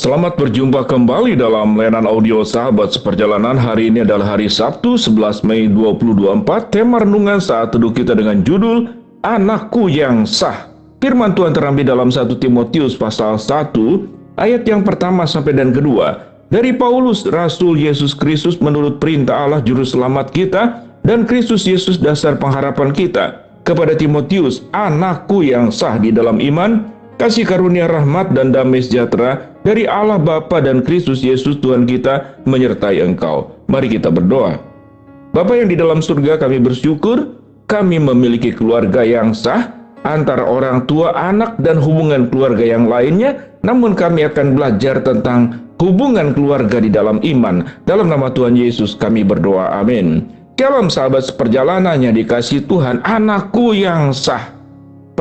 Selamat berjumpa kembali dalam layanan audio Sahabat Seperjalanan. Hari ini adalah hari Sabtu 11 Mei 2024. Tema renungan saat teduh kita dengan judul Anakku yang Sah. Firman Tuhan terambil dalam 1 Timotius pasal 1 ayat yang pertama sampai dan kedua. Dari Paulus, Rasul Yesus Kristus menurut perintah Allah Juru Selamat kita, dan Kristus Yesus dasar pengharapan kita. Kepada Timotius, anakku yang sah di dalam iman, kasih karunia rahmat dan damai sejahtera dari Allah Bapa dan Kristus Yesus Tuhan kita menyertai engkau. Mari kita berdoa. Bapa yang di dalam surga, kami bersyukur kami memiliki keluarga yang sah antara orang tua, anak, dan hubungan keluarga yang lainnya. Namun kami akan belajar tentang hubungan keluarga di dalam iman. Dalam nama Tuhan Yesus kami berdoa, amin. Shalom sahabat seperjalanan yang dikasihi Tuhan, anakku yang sah.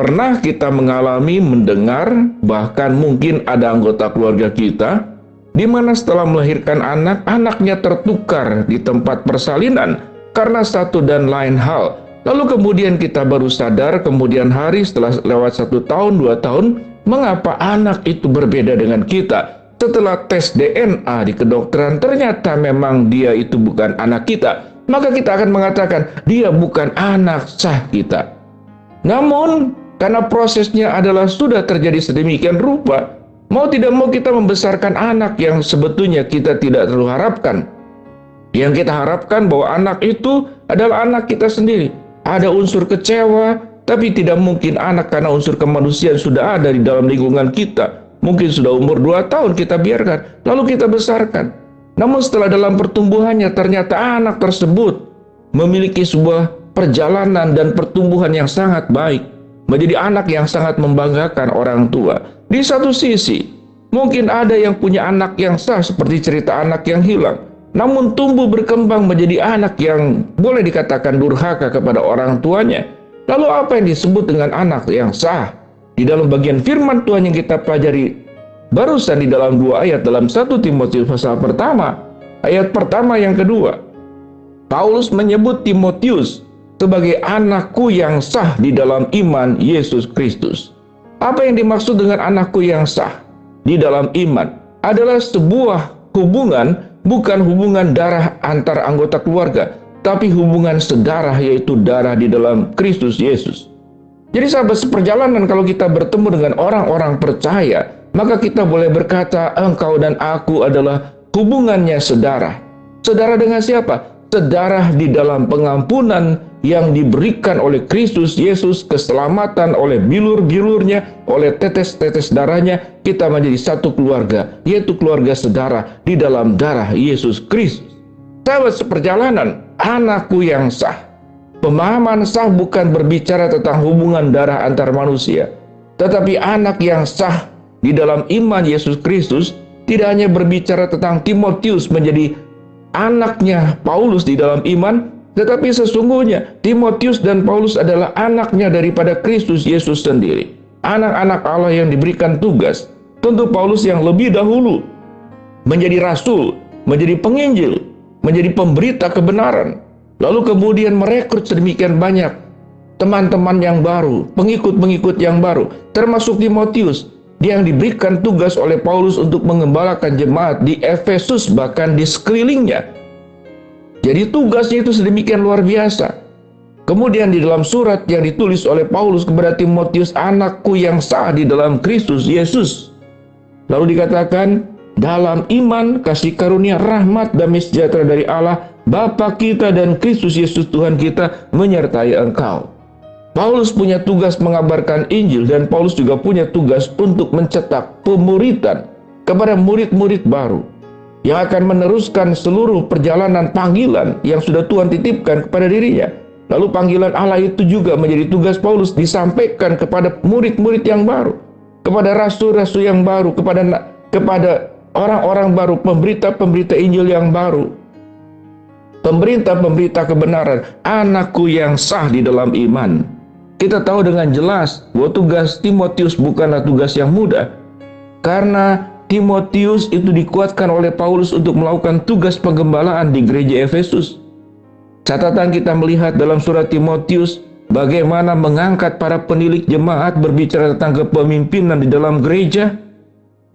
Pernah kita mengalami, mendengar, bahkan mungkin ada anggota keluarga kita di mana setelah melahirkan anak, anaknya tertukar di tempat persalinan karena satu dan lain hal. Lalu kemudian kita baru sadar kemudian hari setelah lewat 1 tahun, 2 tahun, mengapa anak itu berbeda dengan kita. Setelah tes DNA di kedokteran, ternyata memang dia itu bukan anak kita. Maka kita akan mengatakan dia bukan anak sah kita. Namun karena prosesnya adalah sudah terjadi sedemikian rupa, mau tidak mau kita membesarkan anak yang sebetulnya kita tidak terlalu harapkan. Yang kita harapkan bahwa anak itu adalah anak kita sendiri. Ada unsur kecewa, tapi tidak mungkin anak karena unsur kemanusiaan sudah ada di dalam lingkungan kita. Mungkin sudah umur 2 tahun kita biarkan, lalu kita besarkan. Namun setelah dalam pertumbuhannya ternyata anak tersebut memiliki sebuah perjalanan dan pertumbuhan yang sangat baik. Menjadi anak yang sangat membanggakan orang tua. Di satu sisi, mungkin ada yang punya anak yang sah seperti cerita anak yang hilang. Namun tumbuh berkembang menjadi anak yang boleh dikatakan durhaka kepada orang tuanya. Lalu apa yang disebut dengan anak yang sah? Di dalam bagian firman Tuhan yang kita pelajari barusan di dalam 2 ayat dalam 1 Timotius pasal pertama, ayat pertama yang kedua. Paulus menyebut Timotius sebagai anakku yang sah di dalam iman Yesus Kristus. Apa yang dimaksud dengan anakku yang sah di dalam iman? Adalah sebuah hubungan, bukan hubungan darah antar anggota keluarga, tapi hubungan sedarah, yaitu darah di dalam Kristus Yesus. Jadi sahabat seperjalanan, kalau kita bertemu dengan orang-orang percaya, maka kita boleh berkata, engkau dan aku adalah hubungannya sedarah. Sedarah dengan siapa? Sedarah di dalam pengampunan yang diberikan oleh Kristus Yesus, keselamatan oleh bilur-bilurnya, oleh tetes-tetes darahnya, kita menjadi satu keluarga, yaitu keluarga sedarah di dalam darah Yesus Kristus. Sahabat seperjalanan, anakku yang sah. Pemahaman sah bukan berbicara tentang hubungan darah antar manusia, tetapi anak yang sah di dalam iman Yesus Kristus tidak hanya berbicara tentang Timotius menjadi anaknya Paulus di dalam iman, tetapi sesungguhnya Timotius dan Paulus adalah anaknya daripada Kristus Yesus sendiri. Anak-anak Allah yang diberikan tugas. Tentu Paulus yang lebih dahulu menjadi rasul, menjadi penginjil, menjadi pemberita kebenaran. Lalu kemudian merekrut sedemikian banyak teman-teman yang baru, pengikut-pengikut yang baru, termasuk Timotius. Dia yang diberikan tugas oleh Paulus untuk mengembalakan jemaat di Efesus, bahkan di sekelilingnya. Jadi tugasnya itu sedemikian luar biasa. Kemudian di dalam surat yang ditulis oleh Paulus kepada Timotius, anakku yang sah di dalam Kristus Yesus. Lalu dikatakan, dalam iman kasih karunia rahmat damai sejahtera dari Allah Bapa kita dan Kristus Yesus Tuhan kita menyertai engkau. Paulus punya tugas mengabarkan Injil, dan Paulus juga punya tugas untuk mencetak pemuritan kepada murid-murid baru yang akan meneruskan seluruh perjalanan panggilan yang sudah Tuhan titipkan kepada dirinya. Lalu panggilan Allah itu juga menjadi tugas Paulus disampaikan kepada murid-murid yang baru, kepada rasul-rasul yang baru, kepada orang-orang baru, pemberita-pemberita Injil yang baru, pemberita-pemberita kebenaran, anakku yang sah di dalam iman. Kita tahu dengan jelas bahwa tugas Timotius bukanlah tugas yang mudah, karena Timotius itu dikuatkan oleh Paulus untuk melakukan tugas penggembalaan di gereja Efesus. Catatan kita melihat dalam surat Timotius bagaimana mengangkat para penilik jemaat berbicara tentang kepemimpinan di dalam gereja.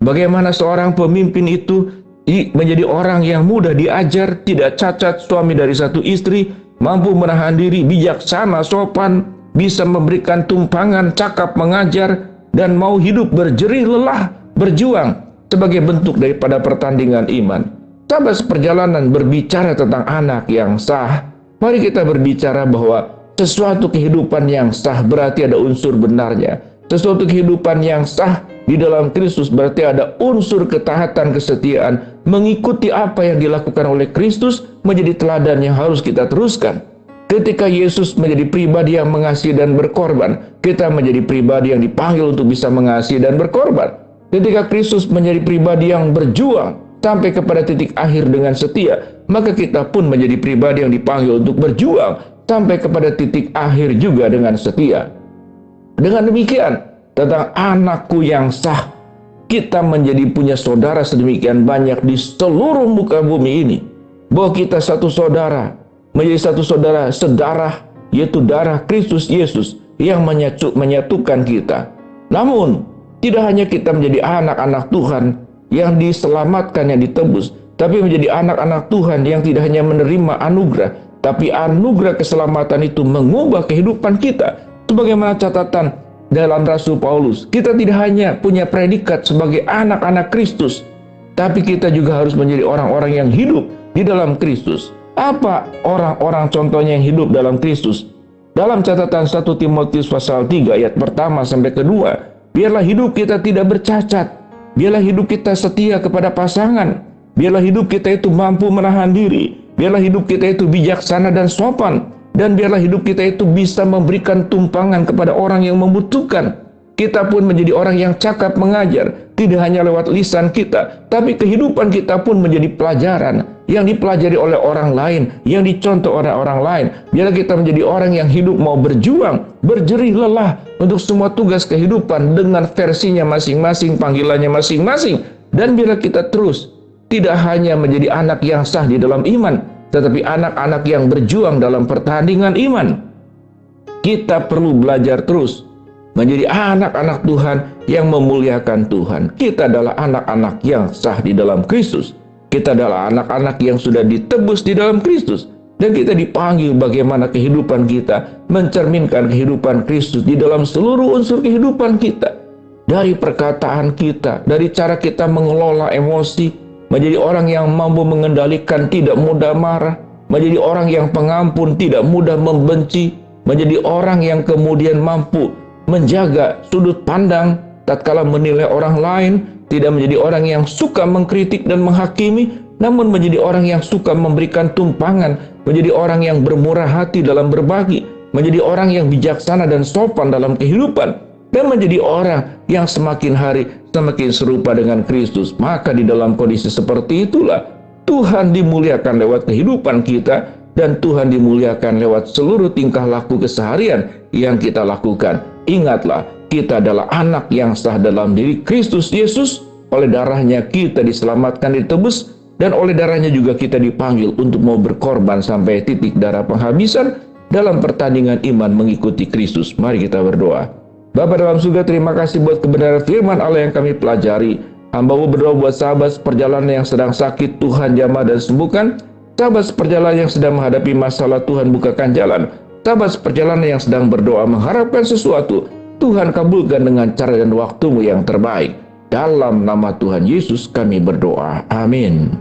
Bagaimana seorang pemimpin itu menjadi orang yang mudah diajar, tidak cacat, suami dari satu istri, mampu menahan diri, bijaksana, sopan, bisa memberikan tumpangan, cakap mengajar, dan mau hidup berjerih lelah, berjuang sebagai bentuk daripada pertandingan iman. Sahabat seperjalanan berbicara tentang anak yang sah. Mari kita berbicara bahwa sesuatu kehidupan yang sah berarti ada unsur benarnya. Sesuatu kehidupan yang sah di dalam Kristus berarti ada unsur ketaatan, kesetiaan, mengikuti apa yang dilakukan oleh Kristus menjadi teladan yang harus kita teruskan. Ketika Yesus menjadi pribadi yang mengasihi dan berkorban, kita menjadi pribadi yang dipanggil untuk bisa mengasihi dan berkorban. Ketika Kristus menjadi pribadi yang berjuang sampai kepada titik akhir dengan setia, maka kita pun menjadi pribadi yang dipanggil untuk berjuang sampai kepada titik akhir juga dengan setia. Dengan demikian, tentang anakku yang sah, kita menjadi punya saudara sedemikian banyak di seluruh muka bumi ini, bahwa kita satu saudara, menjadi satu saudara sedarah, yaitu darah Kristus Yesus yang menyatukan kita. Namun, tidak hanya kita menjadi anak-anak Tuhan yang diselamatkan, yang ditebus, tapi menjadi anak-anak Tuhan yang tidak hanya menerima anugerah, tapi anugerah keselamatan itu mengubah kehidupan kita. Sebagaimana catatan dalam Rasul Paulus, kita tidak hanya punya predikat sebagai anak-anak Kristus, tapi kita juga harus menjadi orang-orang yang hidup di dalam Kristus. Apa orang-orang contohnya yang hidup dalam Kristus? Dalam catatan 1 Timotius pasal 3 ayat pertama sampai kedua, biarlah hidup kita tidak bercacat, biarlah hidup kita setia kepada pasangan, biarlah hidup kita itu mampu menahan diri, biarlah hidup kita itu bijaksana dan sopan, dan biarlah hidup kita itu bisa memberikan tumpangan kepada orang yang membutuhkan. Kita pun menjadi orang yang cakap mengajar, tidak hanya lewat lisan kita, tapi kehidupan kita pun menjadi pelajaran yang dipelajari oleh orang lain, yang dicontoh oleh orang lain. Biarlah kita menjadi orang yang hidup mau berjuang, berjerih lelah untuk semua tugas kehidupan dengan versinya masing-masing, panggilannya masing-masing. Dan biarlah kita terus tidak hanya menjadi anak yang sah di dalam iman, tetapi anak-anak yang berjuang dalam pertandingan iman. Kita perlu belajar terus menjadi anak-anak Tuhan yang memuliakan Tuhan. Kita adalah anak-anak yang sah di dalam Kristus. Kita adalah anak-anak yang sudah ditebus di dalam Kristus. Dan kita dipanggil bagaimana kehidupan kita mencerminkan kehidupan Kristus di dalam seluruh unsur kehidupan kita. Dari perkataan kita, dari cara kita mengelola emosi, menjadi orang yang mampu mengendalikan, tidak mudah marah, menjadi orang yang pengampun, tidak mudah membenci, menjadi orang yang kemudian mampu menjaga sudut pandang tatkala menilai orang lain, tidak menjadi orang yang suka mengkritik dan menghakimi, namun menjadi orang yang suka memberikan tumpangan, menjadi orang yang bermurah hati dalam berbagi, menjadi orang yang bijaksana dan sopan dalam kehidupan, dan menjadi orang yang semakin hari semakin serupa dengan Kristus. Maka di dalam kondisi seperti itulah Tuhan dimuliakan lewat kehidupan kita, dan Tuhan dimuliakan lewat seluruh tingkah laku keseharian yang kita lakukan. Ingatlah, kita adalah anak yang sah dalam diri Kristus Yesus. Oleh darahnya kita diselamatkan, ditebus, dan oleh darahnya juga kita dipanggil untuk mau berkorban sampai titik darah penghabisan dalam pertandingan iman mengikuti Kristus. Mari kita berdoa. Bapa dalam surga, terima kasih buat kebenaran firman Allah yang kami pelajari. Hamba-Mu berdoa buat sahabat seperjalanan yang sedang sakit, Tuhan jamah dan sembuhkan. Sahabat seperjalanan yang sedang menghadapi masalah, Tuhan bukakan jalan. Sahabat seperjalanan yang sedang berdoa mengharapkan sesuatu, Tuhan kabulkan dengan cara dan waktu-Mu yang terbaik. Dalam nama Tuhan Yesus kami berdoa. Amin.